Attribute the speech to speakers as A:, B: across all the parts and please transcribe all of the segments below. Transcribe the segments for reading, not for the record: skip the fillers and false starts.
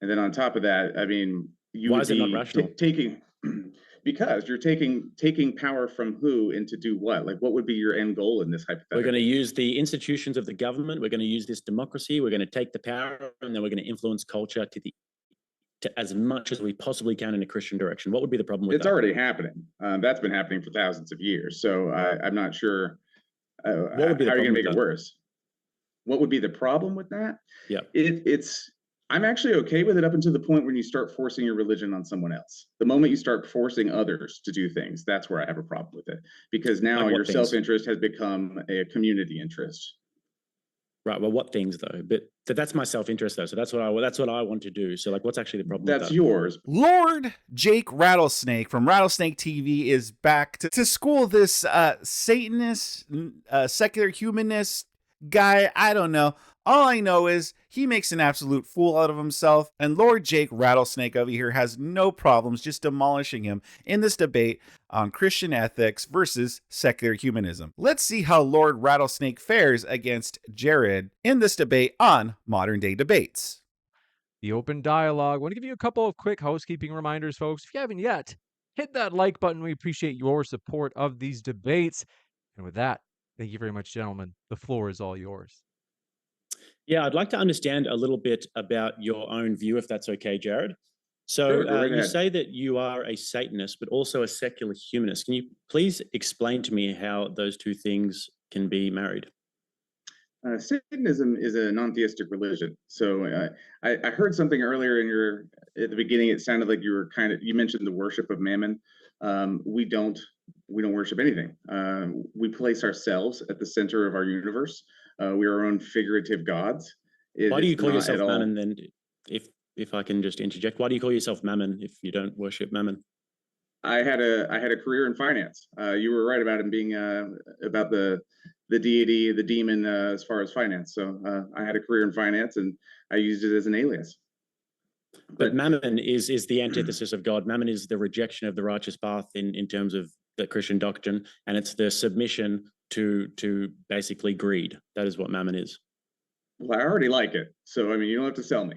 A: And then on top of that, I mean, you
B: Why
A: would
B: is it not
A: be
B: rational?
A: taking because you're taking power from who and to do what? Like, what would be your end goal in this
B: We're going to
A: hypothetical?
B: use the institutions of the government. We're going to use this democracy. We're going to take the power, and then we're going to influence culture to as much as we possibly can in a Christian direction. What would be the problem with
A: It's
B: that?
A: already happening. That's been happening for thousands of years. So I'm not sure
B: What would be
A: how
B: the
A: are you
B: problem
A: going to
B: with
A: make it
B: that?
A: worse. What would be the problem with that?
B: Yeah.
A: It's I'm actually okay with it up until the point when you start forcing your religion on someone else. The moment you start forcing others to do things, that's where I have a problem with it, because now
B: Like
A: your
B: what things?
A: self-interest has become a community interest.
B: Right. Well, what things though? But that's my self-interest though. So that's what I want to do. So like, what's actually the problem with
A: That's
B: that?
A: yours.
C: Lord Jake Rattlesnake from Rattlesnake TV is back to school this Satanist, secular humanist guy. I don't know. All I know is he makes an absolute fool out of himself, and Lord Jake Rattlesnake over here has no problems just demolishing him in this debate on Christian ethics versus secular humanism. Let's see how Lord Rattlesnake fares against Jared in this debate on Modern Day Debates.
D: The open dialogue. I want to give you a couple of quick housekeeping reminders, folks. If you haven't yet, hit that like button. We appreciate your support of these debates. And with that, thank you very much, gentlemen. The floor is all yours.
B: Yeah, I'd like to understand a little bit about your own view, if that's okay, Jared. So
A: Sure, go right
B: you
A: ahead.
B: say that you are a Satanist, but also a secular humanist. Can you please explain to me how those two things can be married?
A: Satanism is a non-theistic religion. So I heard something earlier at the beginning. It sounded like you mentioned the worship of mammon. We don't worship anything. We place ourselves at the center of our universe. We are our own figurative gods.
B: Why do you call
A: not
B: yourself
A: at all.
B: mammon then? If I can just interject, why do you call yourself mammon if you don't worship mammon?
A: I had a career in finance. You were right about him being about the deity, the demon, as far as finance. So I had a career in finance, and I used it as an alias.
B: But mammon is the antithesis of God. Mammon is the rejection of the righteous path in terms of the Christian doctrine, and it's the submission to basically greed. That is what mammon is.
A: Well, I already like it, so I mean, you don't have to sell me.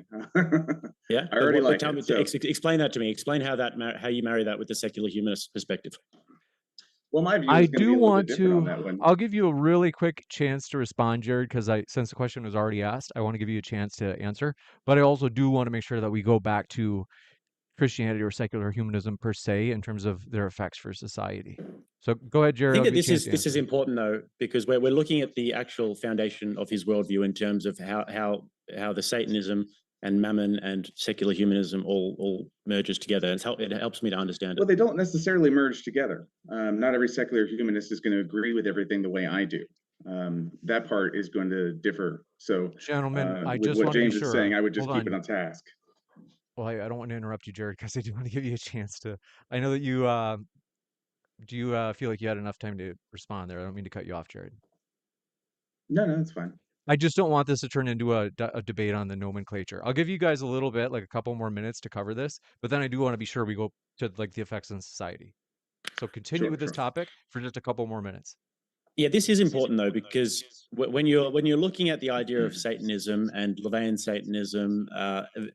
B: Yeah,
A: I already like
B: tell
A: it.
B: me,
A: So,
B: explain that to me. Explain how you marry that with the secular humanist perspective.
A: well, my view
D: I
A: is going to
D: do
A: be a little
D: want
A: bit different on
D: to,
A: that one.
D: I'll give you a really quick chance to respond, Jared, because since the question was already asked, I want to give you a chance to answer. But I also do want to make sure that we go back to Christianity or secular humanism per se in terms of their effects for society. So go ahead,
B: I
D: Jared.
B: think
D: I'll
B: that
D: give you a chance
B: this
D: to
B: is
D: answer.
B: important though, because we're looking at the actual foundation of his worldview in terms of how the Satanism and mammon and secular humanism all merges together. It helps me to understand
A: Well,
B: it.
A: they don't necessarily merge together. Not every secular humanist is going to agree with everything the way I do. That part is going to differ. So,
D: Gentlemen, I
A: with
D: just
A: what
D: want to be
A: James is saying,
D: sure.
A: I would just
D: Hold
A: keep it
D: on.
A: on task.
D: Well, I don't want to interrupt you, Jared, because I do want to give you a chance to. I know that you do you feel like you had enough time to respond there? I don't mean to cut you off, Jared.
A: No, it's fine.
D: I just don't want this to turn into a debate on the nomenclature. I'll give you guys a little bit, like a couple more minutes to cover this, but then I do want to be sure we go to like the effects on society. So continue with this topic for just a couple more minutes.
B: Yeah, this is important though, because when you're looking at the idea of Satanism and Levian Satanism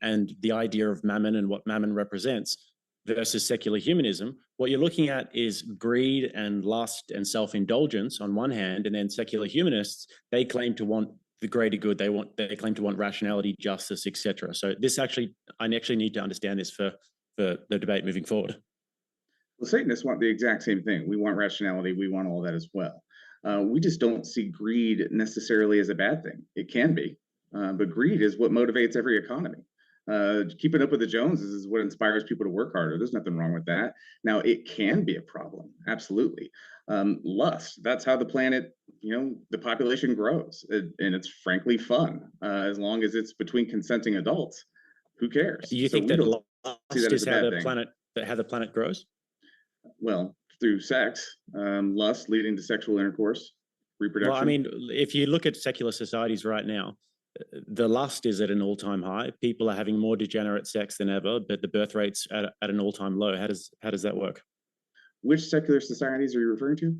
B: and the idea of mammon and what mammon represents versus secular humanism, what you're looking at is greed and lust and self-indulgence on one hand, and then secular humanists, they claim to want the greater good. They claim to want rationality, justice, etc. So I actually need to understand this for the debate moving forward.
A: Well, Satanists want the exact same thing. We want rationality. We want all that as well. We just don't see greed necessarily as a bad thing. It can be, but greed is what motivates every economy. Keeping up with the Joneses is what inspires people to work harder. There's nothing wrong with that. Now, it can be a problem, absolutely. Lust, that's how the planet, the population grows. And it's frankly fun, as long as it's between consenting adults. Who cares?
B: You
A: So
B: think
A: we
B: that
A: don't see
B: lust
A: that as
B: is
A: a bad thing.
B: how the planet grows?
A: Well, through sex, lust leading to sexual intercourse, reproduction.
B: Well, I mean, if you look at secular societies right now, the lust is at an all-time high. People are having more degenerate sex than ever, but the birth rate's at an all-time low. How does that work?
A: Which secular societies are you referring to?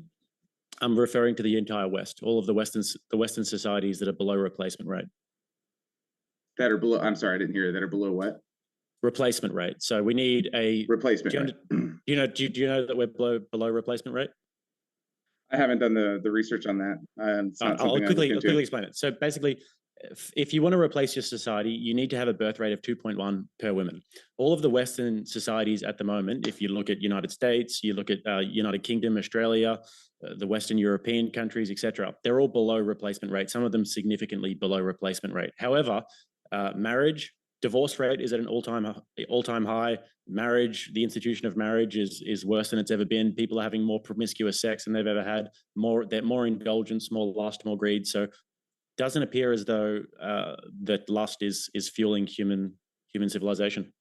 B: I'm referring to the entire West, all of the Western societies that are below replacement rate.
A: That are below. I'm sorry, I didn't hear you. That are below what?
B: Replacement rate. So we need a
A: replacement rate.
B: Do you know that we're below replacement rate?
A: I haven't done the research on that. It's not
B: I'll
A: something
B: quickly
A: I looked into.
B: explain it. So basically, if you want to replace your society, you need to have a birth rate of 2.1 per woman. All of the Western societies at the moment, if you look at United States, you look at United Kingdom, Australia, the Western European countries, etc., they're all below replacement rate. Some of them significantly below replacement rate. However, divorce rate is at an all-time high. Marriage, the institution of marriage is worse than it's ever been. People are having more promiscuous sex than they've ever had. They're more indulgence, more lust, more greed. So doesn't appear as though that lust is fueling human civilization.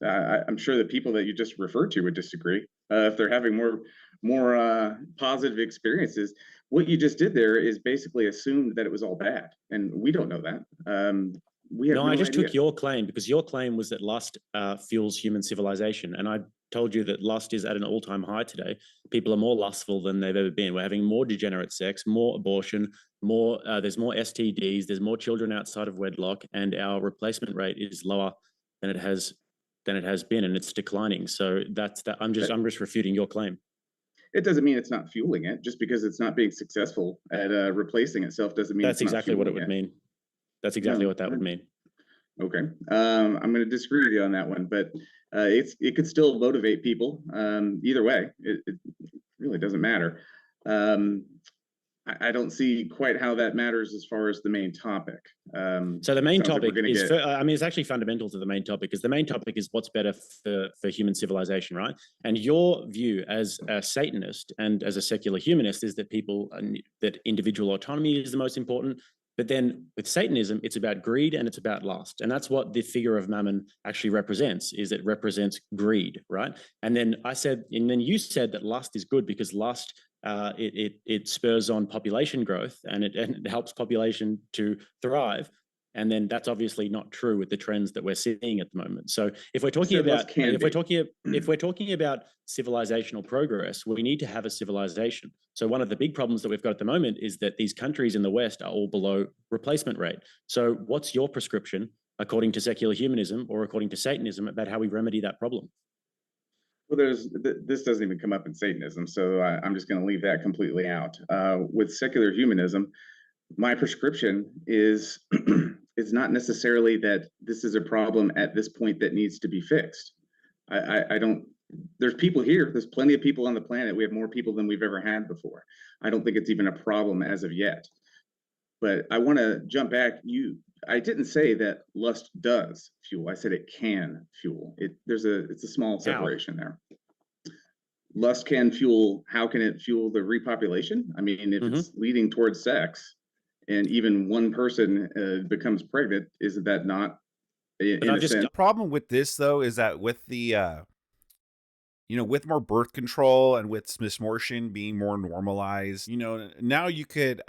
A: I'm sure the people that you just referred to would disagree. If they're having more positive experiences, what you just did there is basically assumed that it was all bad, and we don't know that. We have no
B: I just
A: idea.
B: took your claim, because your claim was that lust fuels human civilization, and I told you that lust is at an all-time high today. People are more lustful than they've ever been. We're having more degenerate sex, more abortion, there's more STDs, there's more children outside of wedlock, and our replacement rate is lower than it has been, and it's declining. So I'm just refuting your claim.
A: It doesn't mean it's not fueling it. Just because it's not being successful at replacing itself doesn't mean
B: that's exactly what it would mean. That's exactly what that would mean.
A: Okay. I'm going to disagree with you on that one, but it could still motivate people. Either way, it really doesn't matter. I don't see quite how that matters as far as the main topic.
B: So the main topic is, it's actually fundamental to the main topic, because the main topic is what's better for human civilization, right? And your view as a Satanist and as a secular humanist is that that individual autonomy is the most important. But then with Satanism, it's about greed and it's about lust. And that's what the figure of Mammon actually represents, is it represents greed, right? And then you said that lust is good because lust, it spurs on population growth and it helps population to thrive. And then that's obviously not true with the trends that we're seeing at the moment. So if we're talking about civilizational progress, we need to have a civilization. So one of the big problems that we've got at the moment is that these countries in the West are all below replacement rate. So what's your prescription, according to secular humanism or according to Satanism, about how we remedy that problem?
A: Well, this doesn't even come up in Satanism, so I'm just going to leave that completely out. With secular humanism, my prescription is not necessarily that this is a problem at this point that needs to be fixed. I don't. There's people here. There's plenty of people on the planet. We have more people than we've ever had before. I don't think it's even a problem as of yet. But I want to jump back. I didn't say that lust does fuel. I said it can fuel. It's a small separation there. Lust can fuel. How can it fuel the repopulation? I mean, if it's leading towards sex, and even one person becomes pregnant, isn't that not?
C: The problem with this, though, is that with the with more birth control and with mismortion being more normalized, now you could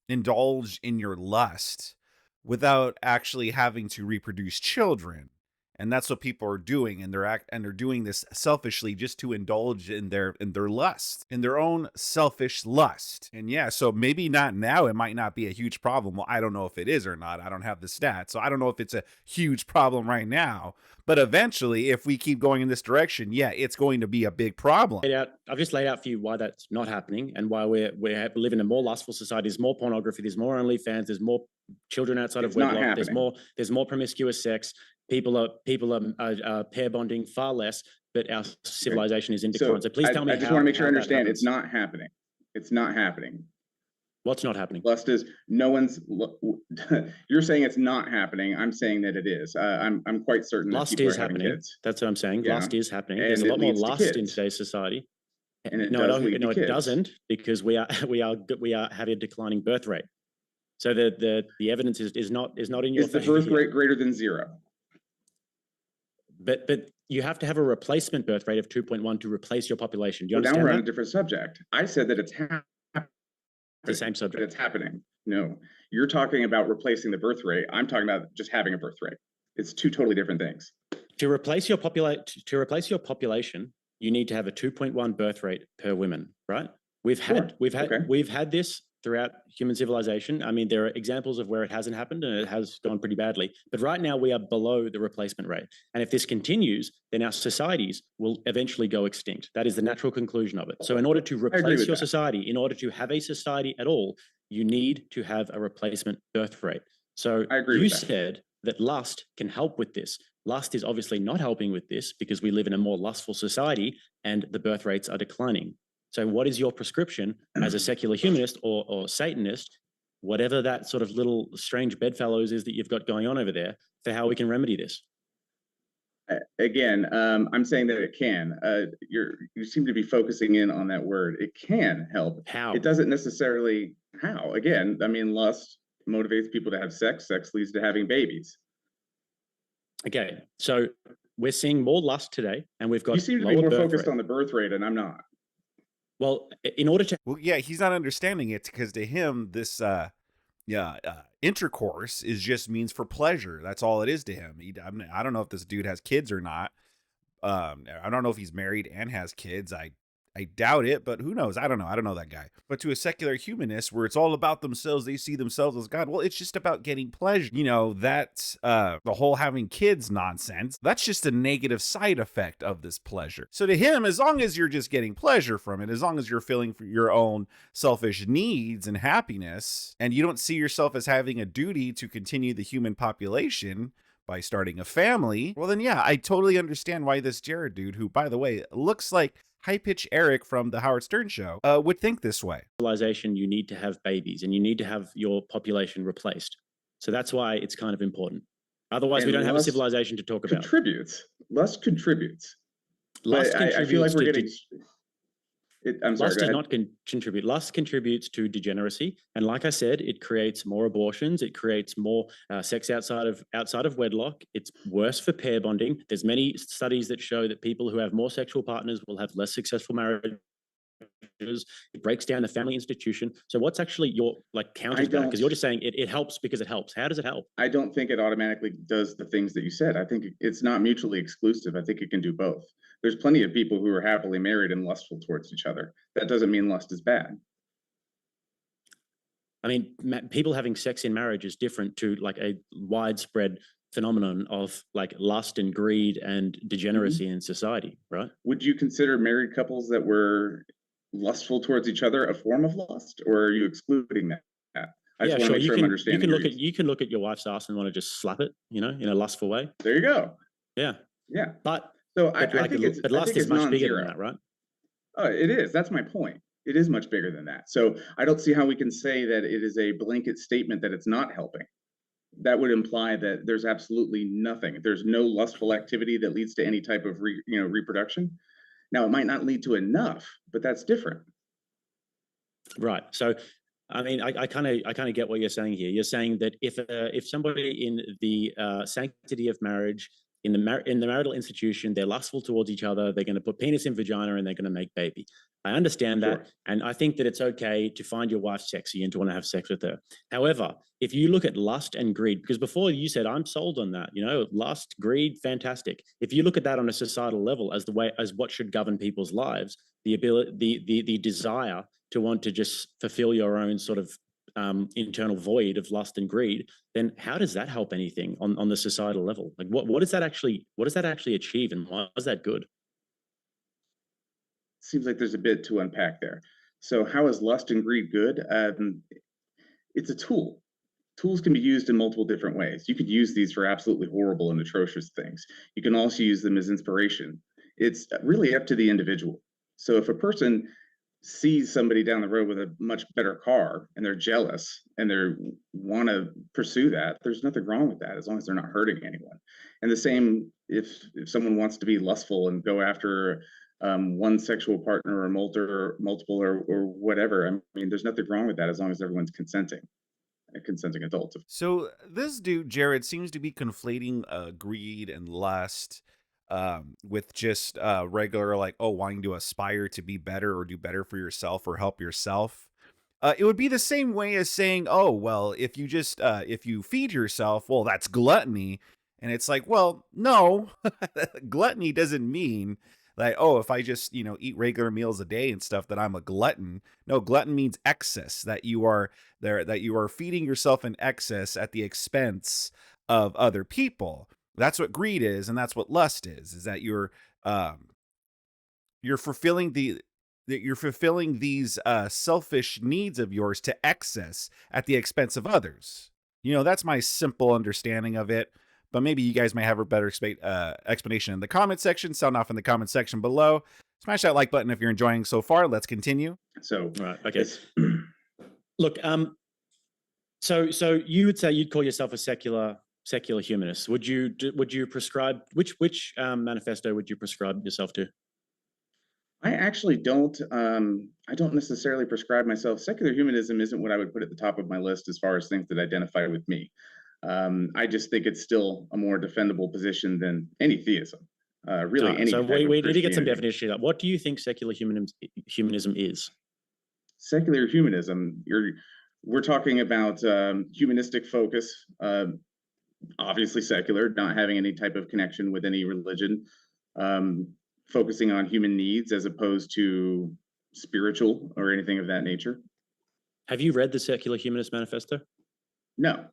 C: indulge in your lust without actually having to reproduce children. And that's what people are doing, and they're doing this selfishly just to indulge in their lust, in their own selfish lust. And yeah, so maybe not now, it might not be a huge problem. Well, I don't know if it is or not. I don't have the stats, so I don't know if it's a huge problem right now. But eventually, if we keep going in this direction, yeah, it's going to be a big problem.
B: I've just laid out for you why that's not happening, and why we live in a more lustful society. There's more pornography, there's more OnlyFans, there's more children outside of wedlock, there's more promiscuous sex. People are pair bonding far less, but our civilization is in decline. So please tell me.
A: I just want to make sure I understand. It's not happening. It's not happening.
B: What's not happening?
A: Lust is You're saying it's not happening. I'm saying that it is. I'm quite certain
B: lust
A: that people
B: is
A: are having
B: happening.
A: kids.
B: That's what I'm saying.
A: Yeah.
B: Lust is happening.
A: And
B: there's a lot more
A: leads to
B: lust in
A: kids.
B: today's society.
A: And it
B: it doesn't, because we are having a declining birth rate. So the evidence is not in your favor.
A: Is the birth rate greater than 0?
B: But you have to have a replacement birth rate of 2.1 to replace your population. Do you understand
A: now we're
B: that?
A: on a different subject. I said that it's happening.
B: The same subject.
A: It's happening. No, you're talking about replacing the birth rate. I'm talking about just having a birth rate. It's two totally different things.
B: To replace your population, you need to have a 2.1 birth rate per woman, right? We've had this throughout human civilization. I mean, there are examples of where it hasn't happened and it has gone pretty badly. But right now we are below the replacement rate. And if this continues, then our societies will eventually go extinct. That is the natural conclusion of it. So in order to replace your society, in order to have a society at all, you need to have a replacement birth rate. So you said that lust can help with this. Lust is obviously not helping with this because we live in a more lustful society and the birth rates are declining. So what is your prescription as a secular humanist or Satanist, whatever that sort of little strange bedfellows is that you've got going on over there, for how we can remedy this?
A: Again, I'm saying that it can. You seem to be focusing in on that word. It can help.
B: How?
A: It doesn't necessarily how. Again, I mean, lust motivates people to have sex. Sex leads to having babies.
B: Okay, so we're seeing more lust today, and we've got
A: you seem to be more focused on the birth rate, and I'm not.
B: Well, in order to
C: he's not understanding it because to him this intercourse is just means for pleasure. That's all it is to him. I don't know if this dude has kids or not. I don't know if he's married and has kids. I doubt it, but who knows? I don't know that guy. But to a secular humanist where it's all about themselves, they see themselves as God. Well, it's just about getting pleasure. You know, that's the whole having kids nonsense. That's just a negative side effect of this pleasure. So to him, as long as you're just getting pleasure from it, as long as you're feeling for your own selfish needs and happiness, and you don't see yourself as having a duty to continue the human population by starting a family, well then yeah, I totally understand why this Jared dude, who by the way looks like high-pitch Eric from the Howard Stern show, would think this way.
B: Civilization, you need to have babies and you need to have your population replaced. So that's why it's kind of important. Otherwise, we don't have a civilization to talk about.
A: Lust contributes.
B: Lust contributes.
A: I feel like we're getting... I'm sorry,
B: lust does not contribute. Lust contributes to degeneracy, and like I said, it creates more abortions. It creates more sex outside of wedlock. It's worse for pair bonding. There's many studies that show that people who have more sexual partners will have less successful marriages. It breaks down the family institution. So what's actually your counter to that? Because you're just saying it helps because it helps. How does it help?
A: I don't think it automatically does the things that you said. I think it's not mutually exclusive. I think it can do both. There's plenty of people who are happily married and lustful towards each other. That doesn't mean lust is bad.
B: I mean, people having sex in marriage is different to a widespread phenomenon of lust and greed and degeneracy in society, right?
A: Would you consider married couples that were lustful towards each other a form of lust, or are you excluding that? I just want to make sure I'm understanding.
B: You can look at your wife's ass and want to just slap it, in a lustful way.
A: There you go.
B: Yeah.
A: Yeah.
B: But
A: I think
B: lust is much bigger than that, right?
A: Oh, it is. That's my point. It is much bigger than that. So I don't see how we can say that it is a blanket statement that it's not helping. That would imply that there's absolutely nothing. There's no lustful activity that leads to any type of reproduction. Now, it might not lead to enough, but that's different.
B: Right. So, I mean, I kind of get what you're saying here. You're saying that if somebody in the sanctity of marriage, in the marital institution, they're lustful towards each other, they're going to put penis in vagina and they're going to make baby. I understand that. And I think that it's okay to find your wife sexy and to want to have sex with her. However, if you look at lust and greed, because before you said, I'm sold on that, lust, greed, fantastic. If you look at that on a societal level as what should govern people's lives, the ability, the desire to want to just fulfill your own sort of internal void of lust and greed, then how does that help anything on the societal level? What does that actually achieve, and why is that good?
A: Seems like there's a bit to unpack there. So how is lust and greed good? It's a tool. Tools can be used in multiple different ways. You could use these for absolutely horrible and atrocious things. You can also use them as inspiration. It's really up to the individual. So if a person sees somebody down the road with a much better car and they're jealous and they want to pursue that, there's nothing wrong with that as long as they're not hurting anyone. And the same if someone wants to be lustful and go after one sexual partner or multiple or whatever. I mean, there's nothing wrong with that as long as everyone's consenting. A consenting adult.
C: So this dude, Jared, seems to be conflating greed and lust with just regular wanting to aspire to be better or do better for yourself or help yourself. It would be the same way as saying, oh, well, if you feed yourself, well, that's gluttony. And it's like, well, no, gluttony doesn't mean like, oh, if I just, eat regular meals a day and stuff, that I'm a glutton. No, glutton means excess, that you are there, that you are feeding yourself in excess at the expense of other people. That's what greed is, and that's what lust is that um, you're fulfilling you're fulfilling these selfish needs of yours to excess at the expense of others. That's my simple understanding of it. But maybe you guys may have a better explanation in the comment section. Sound off in the comment section below. Smash that like button if you're enjoying so far. Let's continue.
A: So,
B: right, okay. Look, so you would say you'd call yourself a secular humanist. Would you prescribe which manifesto would you prescribe yourself to?
A: I actually don't. I don't necessarily prescribe myself. Secular humanism isn't what I would put at the top of my list as far as things that identify with me. I just think it's still a more defendable position than any theism. Really, any.
B: So we need to get some
A: Christianity.
B: definition. What do you think secular humanism is?
A: Secular humanism. We're talking about humanistic focus. Obviously secular, not having any type of connection with any religion. Focusing on human needs as opposed to spiritual or anything of that nature.
B: Have you read the Secular Humanist Manifesto?
A: No.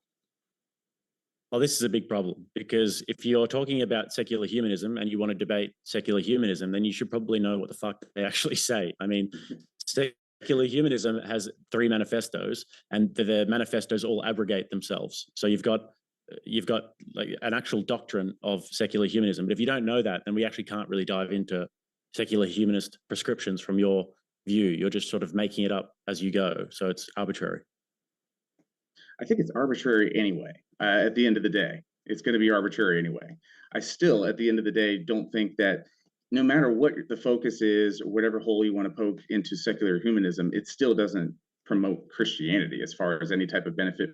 B: Well, this is a big problem, because if you're talking about secular humanism and you want to debate secular humanism, then you should probably know what the fuck they actually say. I mean, secular humanism has 3 manifestos, and the manifestos all abrogate themselves. So you've got like an actual doctrine of secular humanism. But if you don't know that, then we actually can't really dive into secular humanist prescriptions from your view. You're just sort of making it up as you go. So it's arbitrary.
A: I think it's arbitrary anyway. At the end of the day, it's going to be arbitrary anyway. I still, at the end of the day, don't think that no matter what the focus is or whatever hole you want to poke into secular humanism, it still doesn't promote Christianity as far as any type of benefit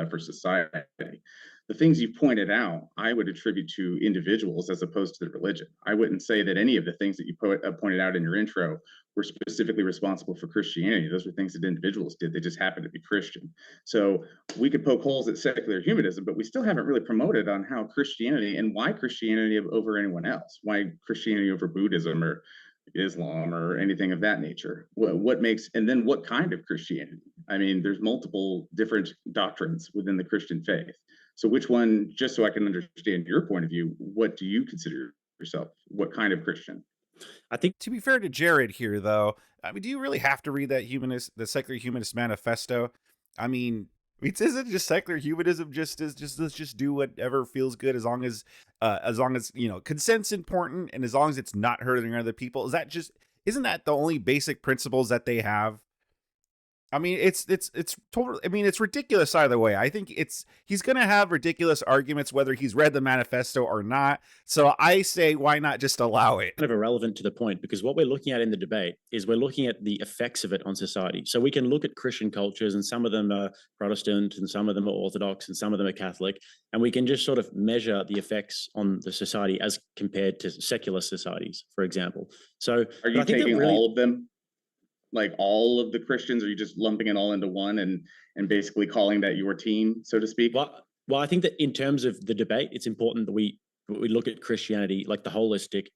A: for society. The things you pointed out, I would attribute to individuals as opposed to the religion. I wouldn't say that any of the things that you pointed out in your intro were specifically responsible for Christianity. Those were things that individuals did. They just happened to be Christian. So we could poke holes at secular humanism, but we still haven't really promoted on how Christianity and why Christianity over anyone else, why Christianity over Buddhism or Islam or anything of that nature. What makes, and then what kind of Christianity? I mean, there's multiple different doctrines within the Christian faith. So which one, just so I can understand your point of view, what do you consider yourself? What kind of Christian?
C: I think, to be fair to Jared here, though, I mean, do you really have to read the Secular Humanist Manifesto? I mean, isn't just secular humanism just let's just do whatever feels good as long as consent's important, and as long as it's not hurting other people? Isn't that the only basic principles that they have? I mean, it's totally, I mean, it's ridiculous either way. I think he's going to have ridiculous arguments whether he's read the manifesto or not. So I say, why not just allow it?
B: Kind of irrelevant to the point, because what we're looking at in the debate is we're looking at the effects of it on society. So we can look at Christian cultures, and some of them are Protestant and some of them are Orthodox and some of them are Catholic. And we can just sort of measure the effects on the society as compared to secular societies, for example. So
A: are you taking all of them? Like all of the Christians, or are you just lumping it all into one and basically calling that your team, so to speak?
B: Well, I think that in terms of the debate, it's important that we look at Christianity, like the holistic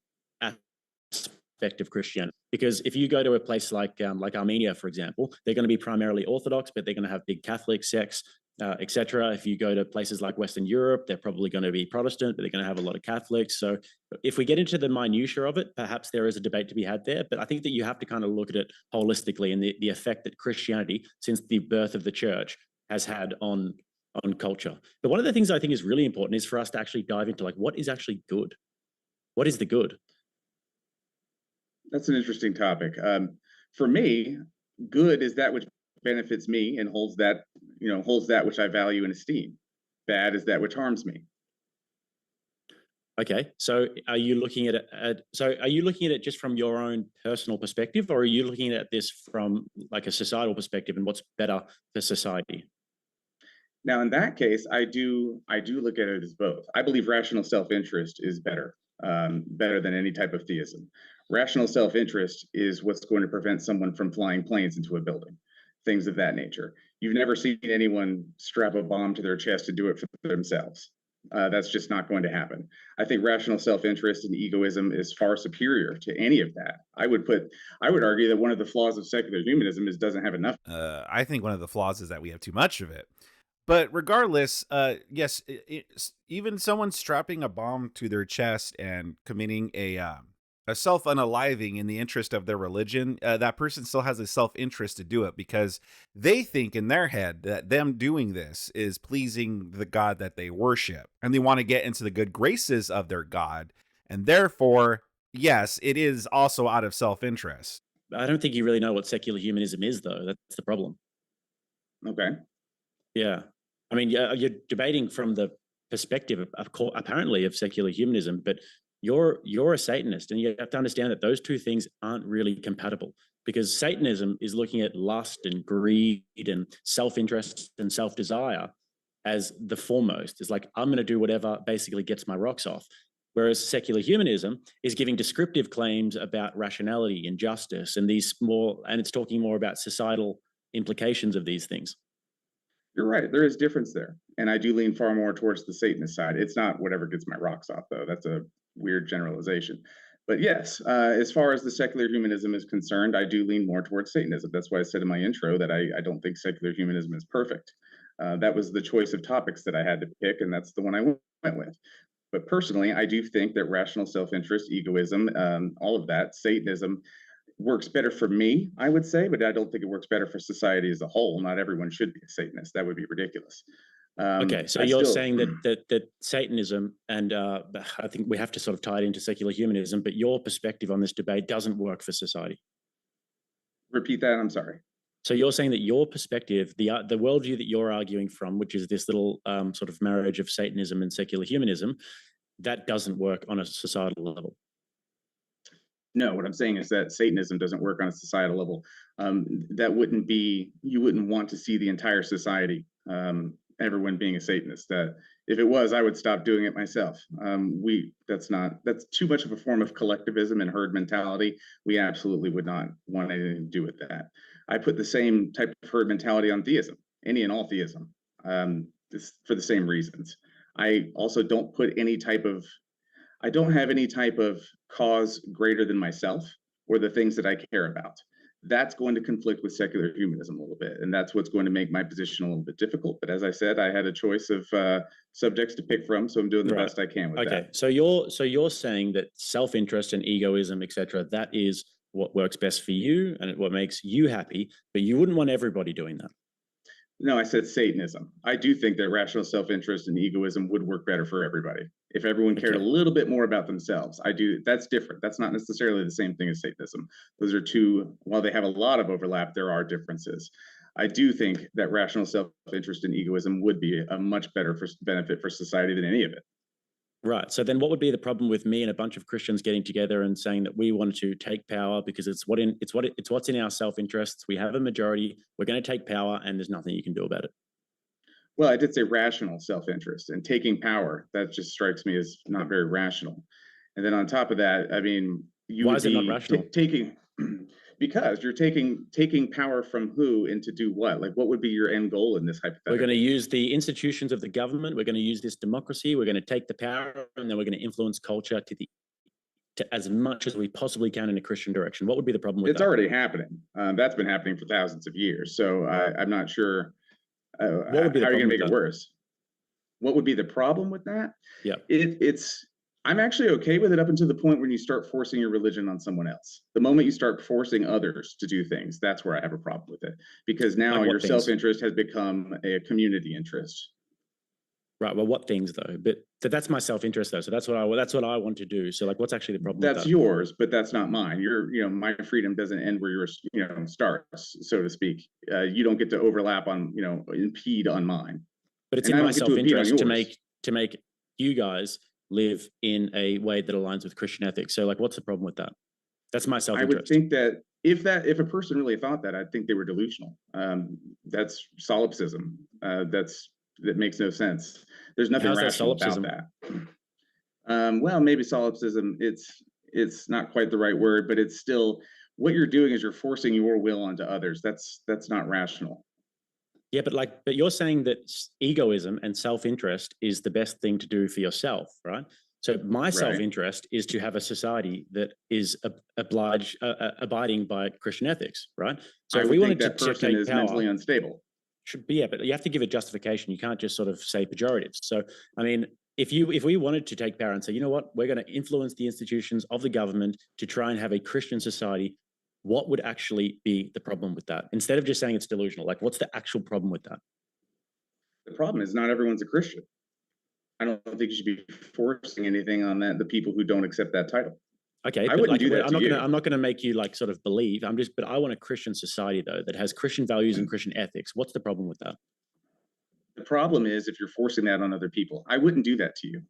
B: aspect of Christianity. Because if you go to a place like Armenia, for example, they're going to be primarily Orthodox, but they're going to have big Catholic sects, etc. If you go to places like Western Europe, they're probably going to be Protestant, but they're going to have a lot of Catholics. So if we get into the minutiae of it, perhaps there is a debate to be had there. But I think that you have to kind of look at it holistically and the effect that Christianity, since the birth of the church, has had on culture. But one of the things I think is really important is for us to actually dive into, like, what is actually good? What is the good?
A: That's an interesting topic. For me, good is that which benefits me and holds that which I value and esteem. Bad is that which harms me.
B: Okay, so are you looking at it just from your own personal perspective, or are you looking at this from like a societal perspective and what's better for society?
A: Now, in that case, I do look at it as both. I believe rational self-interest is better than any type of theism. Rational self-interest is what's going to prevent someone from flying planes into a building, things of that nature. You've never seen anyone strap a bomb to their chest to do it for themselves. That's just not going to happen. I think rational self-interest and egoism is far superior to any of that. I would argue that one of the flaws of secular humanism is doesn't have enough.
C: I think one of the flaws is that we have too much of it. But regardless, yes, even someone strapping a bomb to their chest and committing a self-unaliving in the interest of their religion, that person still has a self-interest to do it because they think in their head that them doing this is pleasing the God that they worship, and they want to get into the good graces of their God, and therefore, yes, it is also out of self-interest.
B: I don't think you really know what secular humanism is, though. That's the problem.
A: Okay.
B: Yeah. I mean, you're debating from the perspective, apparently, of secular humanism, but you're a Satanist, and you have to understand that those two things aren't really compatible, because Satanism is looking at lust and greed and self-interest and self-desire as the foremost. It's like, I'm going to do whatever basically gets my rocks off. Whereas secular humanism is giving descriptive claims about rationality and justice and it's talking more about societal implications of these things.
A: You're right. There is difference there. And I do lean far more towards the Satanist side. It's not whatever gets my rocks off, though. That's a weird generalization. But yes, as far as the secular humanism is concerned, I do lean more towards Satanism. That's why I said in my intro that I don't think secular humanism is perfect. That was the choice of topics that I had to pick, and that's the one I went with. But personally, I do think that rational self-interest, egoism, all of that, Satanism, works better for me, I would say, but I don't think it works better for society as a whole. Not everyone should be a Satanist. That would be ridiculous.
B: Okay, so you're saying that Satanism, and I think we have to sort of tie it into secular humanism, but your perspective on this debate doesn't work for society.
A: Repeat that, I'm sorry.
B: So you're saying that your perspective, the worldview that you're arguing from, which is this little sort of marriage of Satanism and secular humanism, that doesn't work on a societal level.
A: No, what I'm saying is that Satanism doesn't work on a societal level. That wouldn't be, you wouldn't want to see the entire society, everyone being a Satanist. That if it was, I would stop doing it myself. That's too much of a form of collectivism and herd mentality. We absolutely would not want anything to do with that. I put the same type of herd mentality on theism, any and all theism, for the same reasons. I also don't put I don't have any type of cause greater than myself or the things that I care about. That's going to conflict with secular humanism a little bit, and that's what's going to make my position a little bit difficult. But as I said, I had a choice of subjects to pick from, so I'm doing the best I can with that.
B: Okay, so you're saying that self-interest and egoism, etc., that is what works best for you and what makes you happy, but you wouldn't want everybody doing that.
A: No, I said Satanism. I do think that rational self-interest and egoism would work better for everybody if everyone cared a little bit more about themselves. I do. That's different. That's not necessarily the same thing as Satanism. Those are two, while they have a lot of overlap, there are differences. I do think that rational self-interest and egoism would be a much better benefit for society than any of it.
B: Right. So then what would be the problem with me and a bunch of Christians getting together and saying that we want to take power because it's what's in our self-interests. We have a majority. We're going to take power and there's nothing you can do about it.
A: Well, I did say rational self-interest, and taking power, that just strikes me as not very rational. And then on top of that, I mean,
B: why is it not rational?
A: Because you're taking power from who and to do what? Like, what would be your end goal in this hypothetical?
B: We're going to use the institutions of the government. We're going to use this democracy. We're going to take the power, and then we're going to influence culture to as much as we possibly can in a Christian direction. What would be the problem with that?
A: It's already happening. That's been happening for thousands of years. So I'm not sure how you're going to make it worse. What would be the problem with that?
B: Yeah,
A: I'm actually okay with it up until the point when you start forcing your religion on someone else. The moment you start forcing others to do things, that's where I have a problem with it. Because now your self-interest has become a community interest.
B: Right. Well, what things though? But that's my self-interest though. So that's what I want to do. So like, what's actually the problem?
A: That's yours, but that's not mine. My freedom doesn't end where yours, starts, so to speak. You don't get to overlap on, impede on mine.
B: But it's in my self-interest to make you guys live in a way that aligns with Christian ethics. So like, what's the problem with that? That's my self-interest.
A: I would think that if a person really thought that, I'd think they were delusional. That's solipsism. That makes no sense. There's nothing rational about that. Well, maybe solipsism, it's not quite the right word, but it's still, what you're doing is you're forcing your will onto others. That's not rational.
B: Yeah, but you're saying that egoism and self-interest is the best thing to do for yourself, right? So my
A: Right.
B: self-interest is to have a society that is abiding by Christian ethics, right? So
A: I
B: if
A: would
B: we
A: think
B: wanted
A: that
B: to
A: person
B: take
A: is
B: power,
A: mentally unstable.
B: should be, yeah, but you have to give a justification. You can't just sort of say pejoratives. So, I mean, if we wanted to take power and say, you know what, we're going to influence the institutions of the government to try and have a Christian society, what would actually be the problem with that? Instead of just saying it's delusional, like what's the actual problem with that?
A: The problem is not everyone's a Christian. I don't think you should be forcing anything on the people who don't accept that title.
B: Okay,
A: I
B: but
A: wouldn't
B: like
A: do that to you.
B: I'm not gonna make you like sort of believe. But I want a Christian society though that has Christian values and Christian ethics. What's the problem with that?
A: The problem is if you're forcing that on other people. I wouldn't do that to you.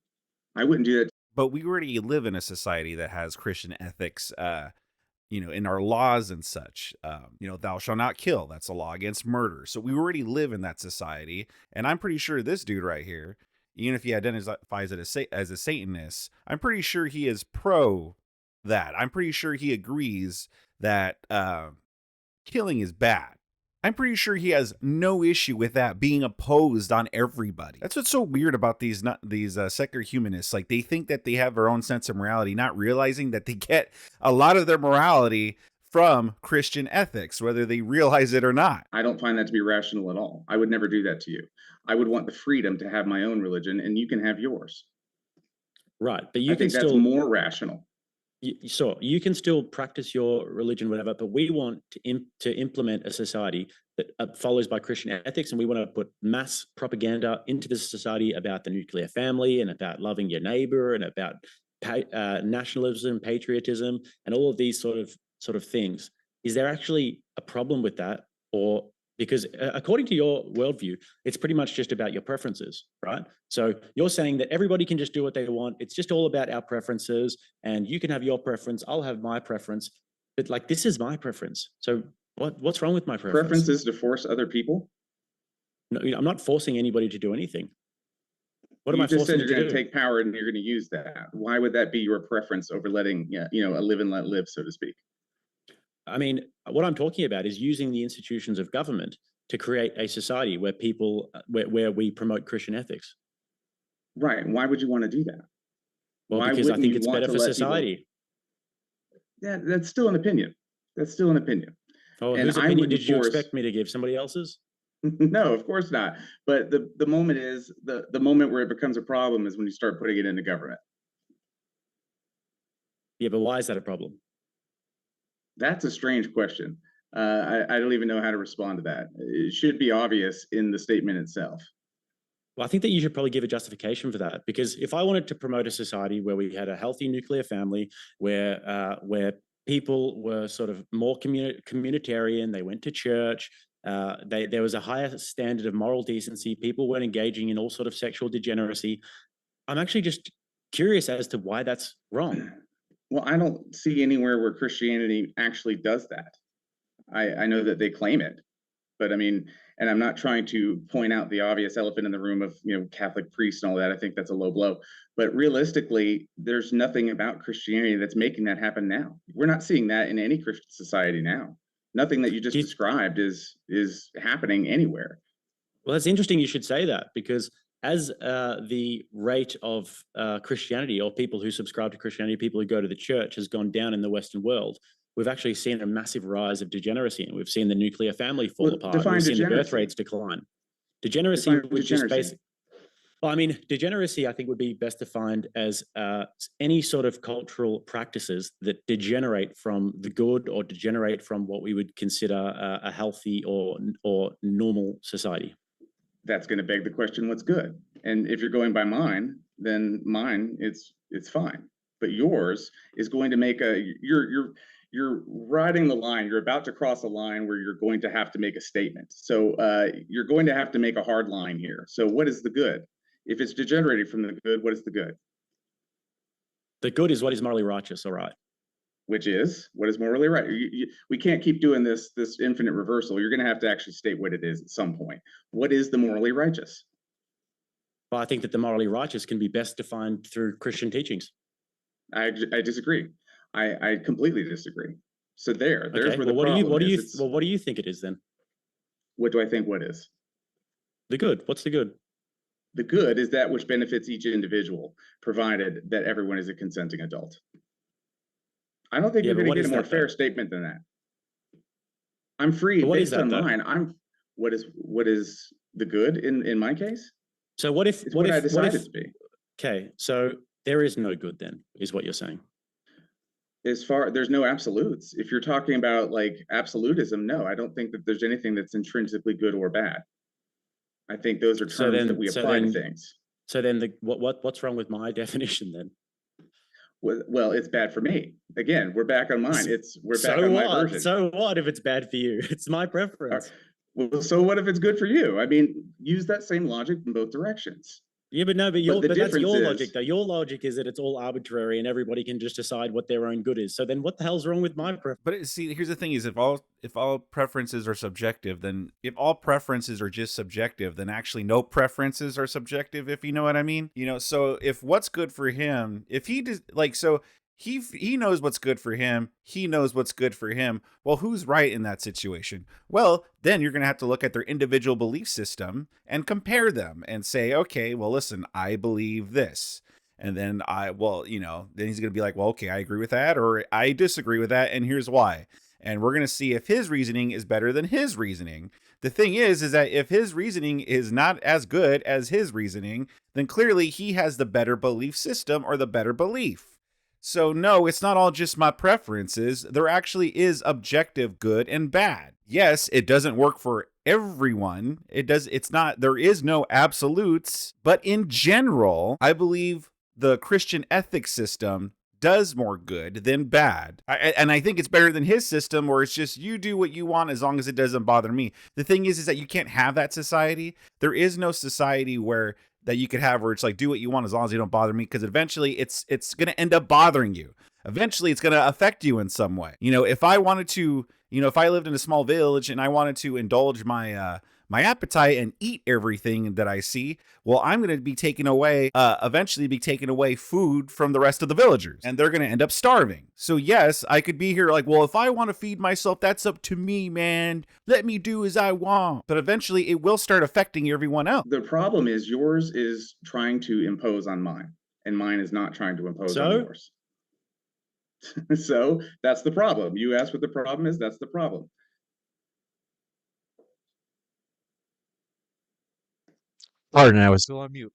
A: I wouldn't do that.
C: But we already live in a society that has Christian ethics, in our laws and such. Thou shalt not kill. That's a law against murder. So we already live in that society. And I'm pretty sure this dude right here, even if he identifies it as a Satanist, I'm pretty sure he is pro that. I'm pretty sure he agrees that killing is bad. I'm pretty sure he has no issue with that being opposed on everybody. That's what's so weird about these secular humanists. Like, they think that they have their own sense of morality, not realizing that they get a lot of their morality from Christian ethics, whether they realize it or not.
A: I don't find that to be rational at all. I would never do that to you. I would want the freedom to have my own religion, and you can have yours.
B: Right, but
A: I think that's more rational.
B: So you can still practice your religion, whatever, but we want to implement a society that follows by Christian ethics, and we want to put mass propaganda into the society about the nuclear family and about loving your neighbor and about nationalism, patriotism, and all of these sort of things. Is there actually a problem with that, or because according to your worldview, it's pretty much just about your preferences, right? So you're saying that everybody can just do what they want. It's just all about our preferences, and you can have your preference, I'll have my preference, but like this is my preference. So what's wrong with my preference?
A: Preference is to force other people?
B: No, I'm not forcing anybody to do anything. What am I
A: forcing? You just said you're going to
B: do?
A: take power and you're going to use that. Why would that be your preference over letting, a live and let live, so to speak?
B: I mean, what I'm talking about is using the institutions of government to create a society where where we promote Christian ethics.
A: Right. Why would you want to do that?
B: Well, because I think it's better for society.
A: Yeah, that's still an opinion. That's still an opinion.
B: Oh, whose opinion did you expect me to give? Somebody else's?
A: No, of course not. But the moment is the moment where it becomes a problem is when you start putting it into government.
B: Yeah, but why is that a problem?
A: That's a strange question. I don't even know how to respond to that. It should be obvious in the statement itself.
B: Well, I think that you should probably give a justification for that, because if I wanted to promote a society where we had a healthy nuclear family, where people were sort of more communitarian, they went to church, there was a higher standard of moral decency, people weren't engaging in all sort of sexual degeneracy, I'm actually just curious as to why that's wrong.
A: Well, I don't see anywhere where Christianity actually does that. I know that they claim it, but I mean, and I'm not trying to point out the obvious elephant in the room of, Catholic priests and all that. I think that's a low blow. But realistically, there's nothing about Christianity that's making that happen now. We're not seeing that in any Christian society now. Nothing that you just described is happening anywhere.
B: Well, it's interesting you should say that, because as the rate of Christianity, or people who subscribe to Christianity, people who go to the church, has gone down in the Western world, we've actually seen a massive rise of degeneracy, and we've seen the nuclear family fall apart. We've seen the birth rates decline. Degeneracy would just basically, well, I mean, degeneracy, I think, would be best defined as any sort of cultural practices that degenerate from the good, or degenerate from what we would consider a healthy or normal society.
A: That's going to beg the question, what's good? And if you're going by mine, then mine, it's fine. But yours is going to make you're riding the line. You're about to cross a line where you're going to have to make a statement. So you're going to have to make a hard line here. So what is the good? If it's degenerating from the good, what is the good?
B: The good is what is morally righteous, all right.
A: Which is what is morally right. We can't keep doing this infinite reversal. You're going to have to actually state what it is at some point. What is the morally righteous?
B: Well, I think that the morally righteous can be best defined through Christian teachings.
A: I disagree. I completely disagree. So there's
B: okay,
A: where the problem is.
B: Well, what do you think it is then?
A: What do I think what is?
B: The good. What's the good?
A: The good is that which benefits each individual, provided that everyone is a consenting adult. I don't think
B: Yeah,
A: you're
B: but
A: going
B: what
A: to get
B: is
A: a more
B: that,
A: fair
B: though?
A: statement than that. I'm free
B: But what is
A: based on
B: that, though?
A: mine. What is the good in my case?
B: So what if
A: It's what I decided to be.
B: okay, so there is no good then, is what you're saying.
A: There's no absolutes. If you're talking about like absolutism, no, I don't think that there's anything that's intrinsically good or bad. I think those are terms that we apply to things.
B: So then what's wrong with my definition then?
A: Well, it's bad for me. Again, we're back on mine. We're back on my version.
B: So what if it's bad for you? It's my preference.
A: Well, so what if it's good for you? I mean, use that same logic in both directions.
B: Yeah, but no, but that's your logic, though. Your logic is that it's all arbitrary and everybody can just decide what their own good is. So then what the hell's wrong with my preference?
C: But see, here's the thing: is if all preferences are subjective, then if all preferences are just subjective, then actually no preferences are subjective. If you know what I mean, So if what's good for him, if he does he knows what's good for him. He knows what's good for him. Well, who's right in that situation? Well, then you're going to have to look at their individual belief system and compare them and say, okay, well, listen, I believe this. And then then he's going to be like, well, okay, I agree with that, or I disagree with that, and here's why. And we're going to see if his reasoning is better than his reasoning. The thing is that if his reasoning is not as good as his reasoning, then clearly he has the better belief system or the better belief. So no, it's not all just my preferences. There actually is objective good and bad. Yes, it doesn't work for everyone. There is no absolutes, but in general, I believe the Christian ethics system does more good than bad. And I think it's better than his system, where it's just you do what you want as long as it doesn't bother me. The thing is that you can't have that society. There is no society that you could have where it's like, do what you want as long as you don't bother me, because eventually it's going to end up bothering you. Eventually it's going to affect you in some way. If I wanted to, if I lived in a small village and I wanted to indulge my appetite and eat everything that I see, well, I'm going to be eventually be taking away food from the rest of the villagers, and they're going to end up starving. So yes, I could be here like, well, if I want to feed myself, that's up to me, man. Let me do as I want. But eventually it will start affecting everyone else.
A: The problem is yours is trying to impose on mine, and mine is not trying to impose on yours. So that's the problem. You asked what the problem is. That's the problem.
D: Pardon, I was still on mute.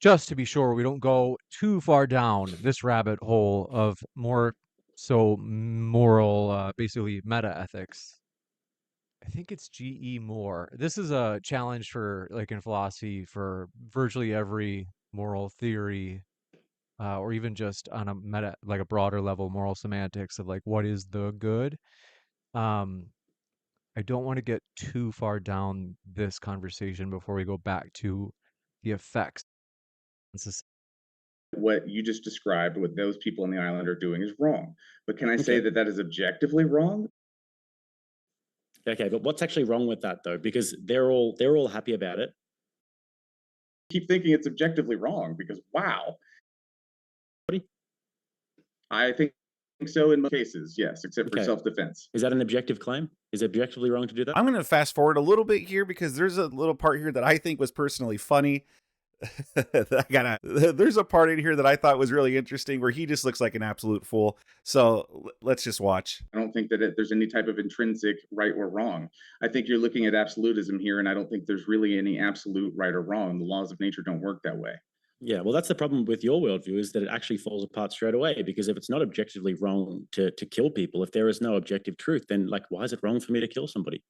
D: Just to be sure we don't go too far down this rabbit hole of more so moral, basically meta ethics. I think it's G.E. Moore. This is a challenge for, like, in philosophy, for virtually every moral theory, or even just on a meta, like a broader level, moral semantics of like what is the good. I don't want to get too far down this conversation before we go back to the effects.
A: What you just described, what those people on the island are doing, is wrong. But can I say that is objectively wrong?
B: Okay, but what's actually wrong with that, though? Because they're all happy about it.
A: Keep thinking it's objectively wrong because wow. I think so in most cases, yes, except for self-defense.
B: Is that an objective claim? Is it objectively wrong to do that?
C: I'm going to fast forward a little bit here because there's a little part here that I think was personally funny. There's a part in here that I thought was really interesting where he just looks like an absolute fool. So let's just watch.
A: I don't think that there's any type of intrinsic right or wrong. I think you're looking at absolutism here, and I don't think there's really any absolute right or wrong. The laws of nature don't work that way.
B: Yeah, well, that's the problem with your worldview, is that it actually falls apart straight away, because if it's not objectively wrong to kill people, if there is no objective truth, then like, why is it wrong for me to kill somebody?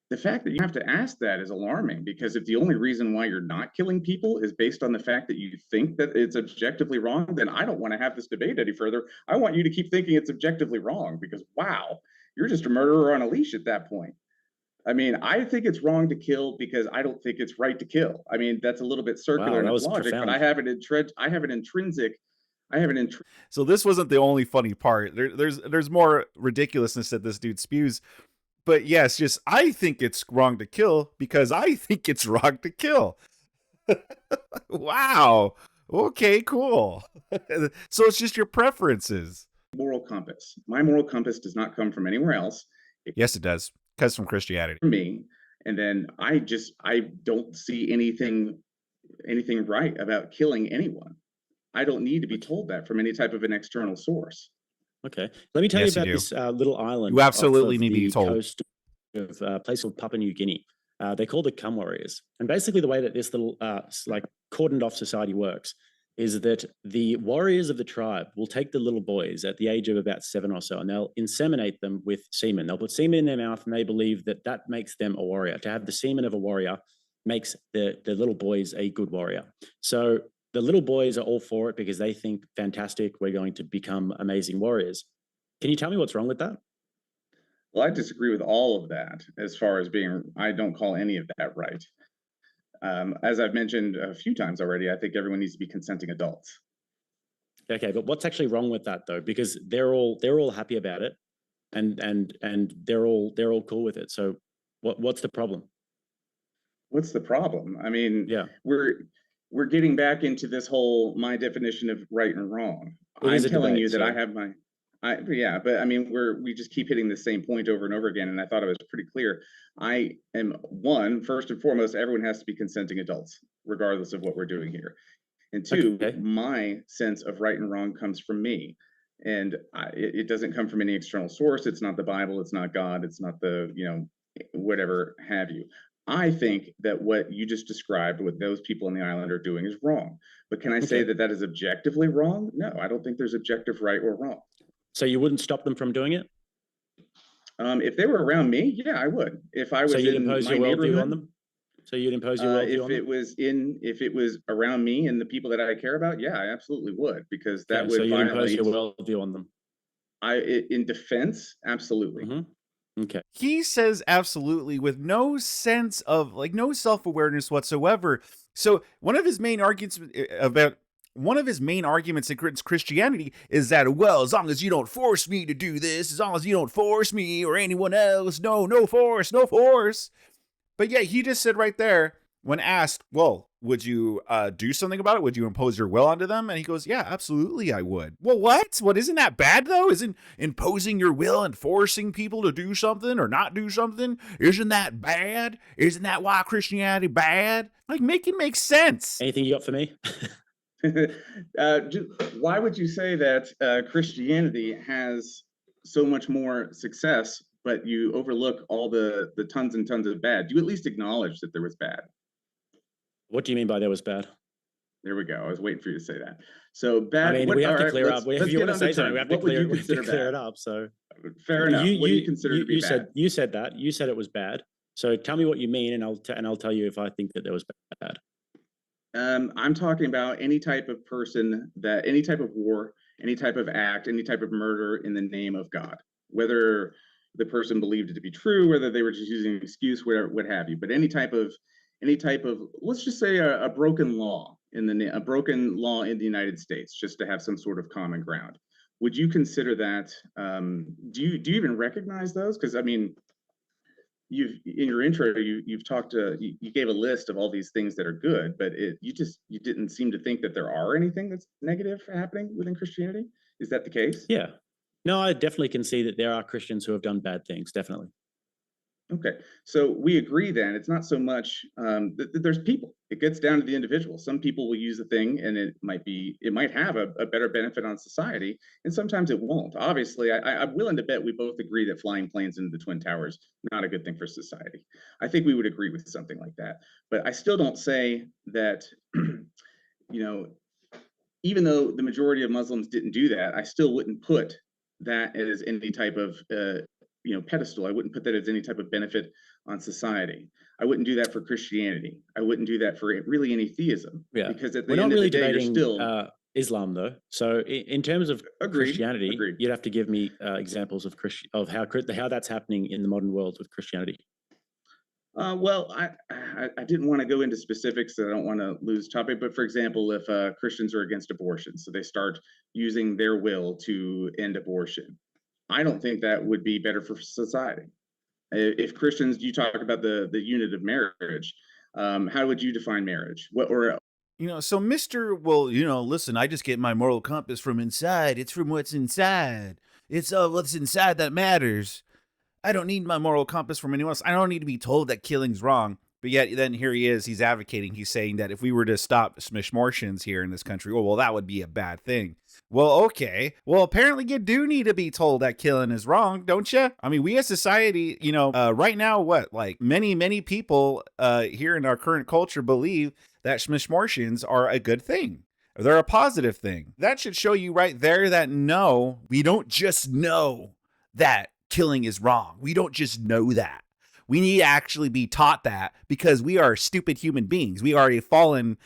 A: The fact that you have to ask that is alarming, because if the only reason why you're not killing people is based on the fact that you think that it's objectively wrong, then I don't want to have this debate any further. I want you to keep thinking it's objectively wrong, because wow, you're just a murderer on a leash at that point. I mean, I think it's wrong to kill because I don't think it's right to kill. I mean, that's a little bit circular in its logic, but I have an intrinsic.
C: So this wasn't the only funny part. There's more ridiculousness that this dude spews. But yes, just I think it's wrong to kill because I think it's wrong to kill. Wow. Okay, cool. So it's just your preferences.
A: Moral compass. My moral compass does not come from anywhere else.
C: Yes, it does. Because from Christianity.
A: For me, And then I don't see anything right about killing anyone. I don't need to be told that from any type of an external source.
B: Okay, let me tell
C: Yes,
B: you
C: you
B: about
C: do.
B: this little island
C: You absolutely
B: off
C: need to be
B: the
C: told.
B: coast of a place called Papua New Guinea. They're called the Cum Warriors. And basically the way that this little like cordoned off society works is that the warriors of the tribe will take the little boys at the age of about 7 or so, and they'll inseminate them with semen. They'll put semen in their mouth, and they believe that that makes them a warrior. To have the semen of a warrior makes the little boys a good warrior. So the little boys are all for it because they think, fantastic, we're going to become amazing warriors. Can you tell me what's wrong with that?
A: Well, I disagree with all of that as far as I don't call any of that right. As I've mentioned a few times already, I think everyone needs to be consenting adults.
B: Okay, but what's actually wrong with that though? Because they're all happy about it, and they're all cool with it. So what's the problem?
A: What's the problem? I mean,
B: Yeah,
A: we're getting back into this whole my definition of right and wrong.
B: it is
A: I'm
B: a
A: telling
B: debate,
A: you that I
B: so
A: have yeah, but I mean, we just keep hitting the same point over and over again, and I thought it was pretty clear. I am first and foremost, everyone has to be consenting adults, regardless of what we're doing here. And two,
B: okay.
A: my sense of right and wrong comes from me, and it doesn't come from any external source. It's not the Bible. It's not God. It's not the whatever have you. I think that what you just described, what those people on the island are doing, is wrong. But can I say
B: Okay.
A: that that is objectively wrong? No, I don't think there's objective right or wrong.
B: So you wouldn't stop them from doing it?
A: If they were around me, yeah, I would. If I was
B: So you'd
A: in
B: impose
A: my
B: your worldview
A: neighborhood,
B: on them? So you'd impose your worldview on them?
A: if it was around me and the people that I care about, yeah, I absolutely would, because that
B: Okay, so
A: would
B: you'd impose your
A: violate.
B: worldview on them?
A: In defense, absolutely.
B: Okay.
C: He says absolutely with no sense of no self-awareness whatsoever. So one of his main arguments against Christianity is that, well, as long as you don't force me to do this, as long as you don't force me or anyone else, no force, no force. But yeah, he just said right there, when asked, well, would you do something about it? Would you impose your will onto them? And he goes, yeah, absolutely, I would. Well, what? Isn't that bad, though? Isn't imposing your will and forcing people to do something or not do something, isn't that bad? Isn't that why Christianity bad? Make it make sense.
B: Anything you got for me?
A: Why would you say that Christianity has so much more success, but you overlook all the tons and tons of bad? Do you at least acknowledge that there was bad?
B: What do you mean by there was bad?
A: There we go. I was waiting for you to say that. So bad.
B: I mean, we have to clear up. If you want to say something, we have to clear it up. So
A: fair enough. What do you consider to be bad?
B: You said that. You said it was bad. So tell me what you mean, and I'll tell you if I think that there was bad.
A: I'm talking about any type of person, any type of war, any type of act, any type of murder in the name of God, whether the person believed it to be true, whether they were just using an excuse, whatever, what have you. But any type of, let's just say a broken law in the United States, just to have some sort of common ground. Would you consider that? Do you even recognize those? Because I mean, in your intro, you've talked you gave a list of all these things that are good, but you didn't seem to think that there are anything that's negative happening within Christianity. Is that the case?
B: Yeah. No, I definitely can see that there are Christians who have done bad things. Definitely.
A: Okay, so we agree then. It's not so much that there's people. It gets down to the individual. Some people will use the thing, and it might have a better benefit on society, and sometimes it won't. Obviously, I'm willing to bet we both agree that flying planes into the Twin Towers not a good thing for society. I think we would agree with something like that. But I still don't say that. Even though the majority of Muslims didn't do that, I still wouldn't put that as any type of pedestal. I wouldn't put that as any type of benefit on society. I wouldn't do that for Christianity. I wouldn't do that for really any theism.
B: Yeah,
A: because at the end of the day, you're still
B: Islam, though. So in terms of Christianity,
A: agreed.
B: You'd have to give me examples of how that's happening in the modern world with Christianity.
A: Well, I didn't want to go into specifics. I don't want to lose topic. But for example, if Christians are against abortion, so they start using their will to end abortion, I don't think that would be better for society. If Christians, you talk about the unit of marriage, how would you define marriage?
C: So Mr. Well, listen, I just get my moral compass from inside. It's from what's inside. It's what's inside that matters. I don't need my moral compass from anyone else. I don't need to be told that killing's wrong. But yet then here he is, he's advocating, he's saying that if we were to stop smishmortions here in this country, oh, well, that would be a bad thing. Well, okay. Well, apparently you do need to be told that killing is wrong, don't you? I mean, we as society, right now, like many people here in our current culture believe that smishmortions are a good thing. They're a positive thing. That should show you right there that no, we don't just know that killing is wrong. We don't just know that. We need to actually be taught that because we are stupid human beings. We are fallen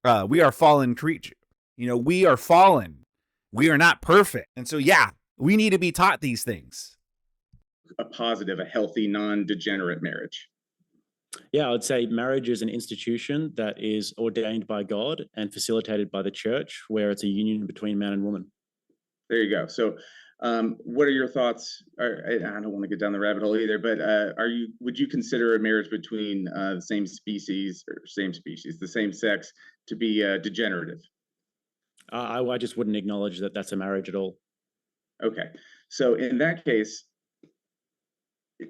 C: creature. We are fallen. We are not perfect. And so, yeah, we need to be taught these things.
A: A positive, a healthy, non-degenerate marriage.
B: Yeah, I would say marriage is an institution that is ordained by God and facilitated by the church, where it's a union between man and woman.
A: There you go. So, what are your thoughts? I don't want to get down the rabbit hole either, but would you consider a marriage between the same sex to be degenerative?
B: I just wouldn't acknowledge that that's a marriage at all.
A: Okay, so in that case,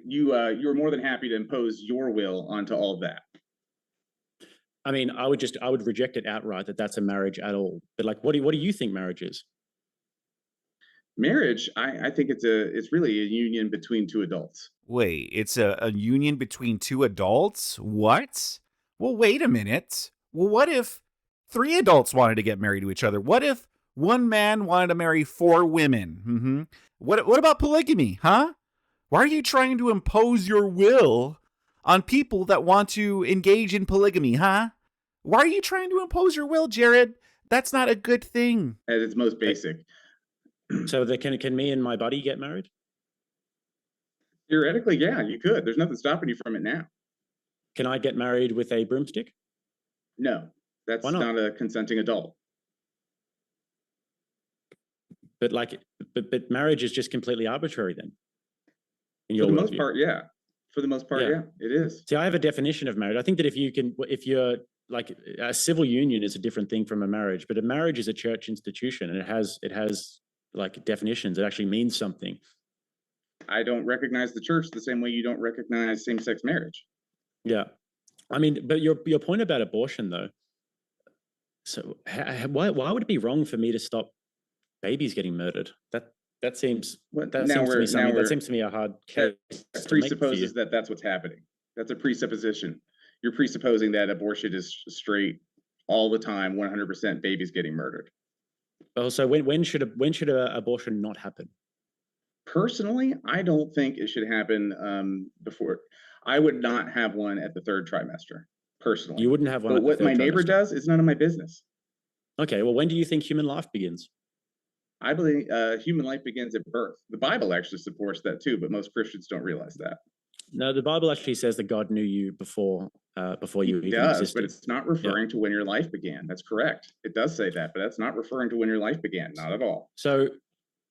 A: you're more than happy to impose your will onto all of that.
B: I mean, I would reject it outright that that's a marriage at all. But like, what do you think marriage is?
A: Marriage, I think it's really a union between two adults.
C: Wait, it's a union between two adults? What? Well, wait a minute. Well, what if 3 adults wanted to get married to each other? What if one man wanted to marry 4 women? What about polygamy, huh? Why are you trying to impose your will on people that want to engage in polygamy, huh? Why are you trying to impose your will, Jared? That's not a good thing.
A: At its most basic.
B: So can me and my buddy get married?
A: Theoretically, yeah, you could. There's nothing stopping you from it now.
B: Can I get married with a broomstick?
A: No, that's
B: Why not?
A: not a consenting adult.
B: But marriage is just completely arbitrary then.
A: For the most part, yeah. For the most part, yeah, it is.
B: See, I have a definition of marriage. I think that if you're like a civil union is a different thing from a marriage, but a marriage is a church institution and it has like definitions. It actually means something.
A: I don't recognize the church the same way you don't recognize same-sex marriage.
B: Yeah, I mean, but your point about abortion though. So why would it be wrong for me to stop babies getting murdered? That seems to me a hard case.
A: That presupposes that that's what's happening. That's a presupposition. You're presupposing that abortion is straight all the time, 100% babies getting murdered.
B: Oh, so when should abortion not happen?
A: Personally, I don't think it should happen before. I would not have one at the 3rd trimester. Personally,
B: you wouldn't have one.
A: But what my neighbor does is none of my business.
B: Okay, well, when do you think human life begins?
A: I believe human life begins at birth. The Bible actually supports that too, but most Christians don't realize that.
B: No, the Bible actually says that God knew you before you even existed.
A: But it's not referring to when your life began. That's correct. It does say that, but that's not referring to when your life began. Not at all.
B: So,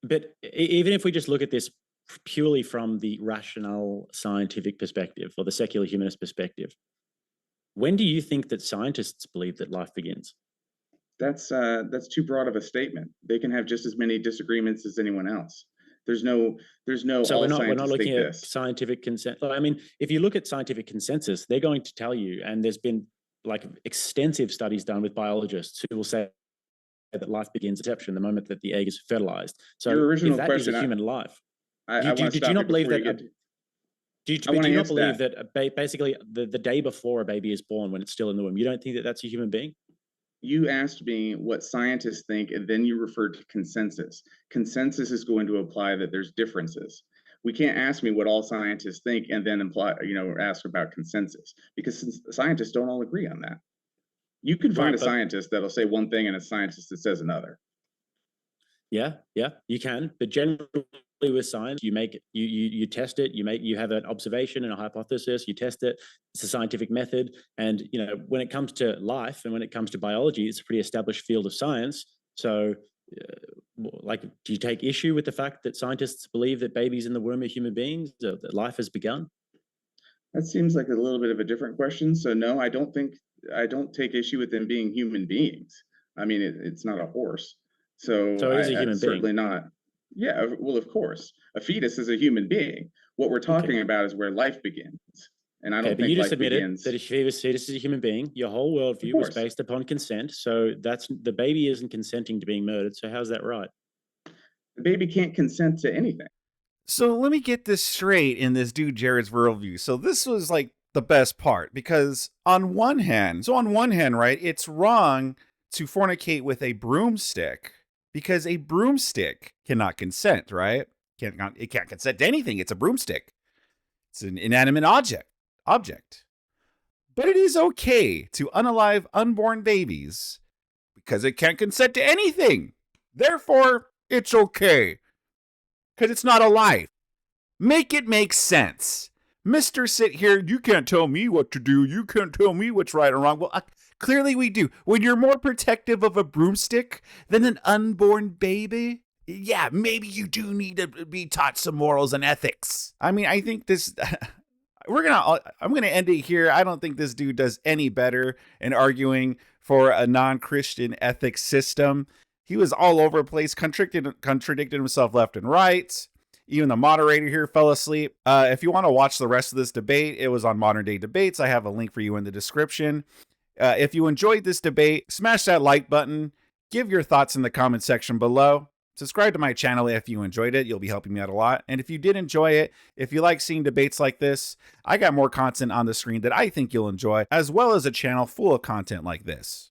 B: but even if we just look at this purely from the rational scientific perspective or the secular humanist perspective, when do you think that scientists believe that life begins?
A: That's too broad of a statement. They can have just as many disagreements as anyone else. There's no. So we're not looking at scientific consensus. I mean, if you look at scientific consensus, they're going to tell you, and there's been like extensive studies done with biologists who will say that life begins at conception, the moment that the egg is fertilized. So your original
B: if that
A: question,
B: is a human life,
A: did you not believe that?
B: Do you not believe that basically the day before a baby is born, when it's still in the womb, you don't think that that's a human being?
A: You asked me what scientists think, and then you referred to consensus. Consensus is going to imply that there's differences. We can't ask me what all scientists think and then ask about consensus, because scientists don't all agree on that. You can find a scientist that'll say one thing and a scientist that says another.
B: Yeah, you can. But generally with science, you test it, you have an observation and a hypothesis, you test it. It's a scientific method. And when it comes to life and when it comes to biology, it's a pretty established field of science. So do you take issue with the fact that scientists believe that babies in the womb are human beings, that life has begun?
A: That seems like a little bit of a different question. So no, I don't take issue with them being human beings. I mean, it's not a horse. So
B: it is a human being.
A: Certainly not. Yeah, well, of course. A fetus is a human being. What we're talking about is where life begins. And I
B: Okay,
A: don't
B: but you
A: think
B: just
A: life
B: admitted
A: begins.
B: that a fetus is a human being. Your whole
A: Of
B: worldview was
A: course.
B: based upon consent. So that's the baby isn't consenting to being murdered. So how's that right?
A: The baby can't consent to anything.
C: So let me get this straight in this dude Jared's worldview. So this was like the best part, because on one hand, right, it's wrong to fornicate with a broomstick because a broomstick cannot consent, right? It can't consent to anything. It's a broomstick. It's an inanimate object. But it is okay to unalive unborn babies because it can't consent to anything. Therefore, it's okay because it's not alive. Make it make sense. Mr. Sit here, you can't tell me what to do. You can't tell me what's right or wrong. Well, clearly we do. When you're more protective of a broomstick than an unborn baby, yeah, maybe you do need to be taught some morals and ethics. I mean, I think this... I'm gonna end it here. I don't think this dude does any better in arguing for a non-Christian ethics system. He was all over the place, contradicted himself left and right. Even the moderator here fell asleep. If you want to watch the rest of this debate, it was on Modern Day Debates. I have a link for you in the description. If you enjoyed this debate, smash that like button. Give your thoughts in the comment section below. Subscribe to my channel if you enjoyed it. You'll be helping me out a lot. And if you did enjoy it, if you like seeing debates like this, I got more content on the screen that I think you'll enjoy, as well as a channel full of content like this.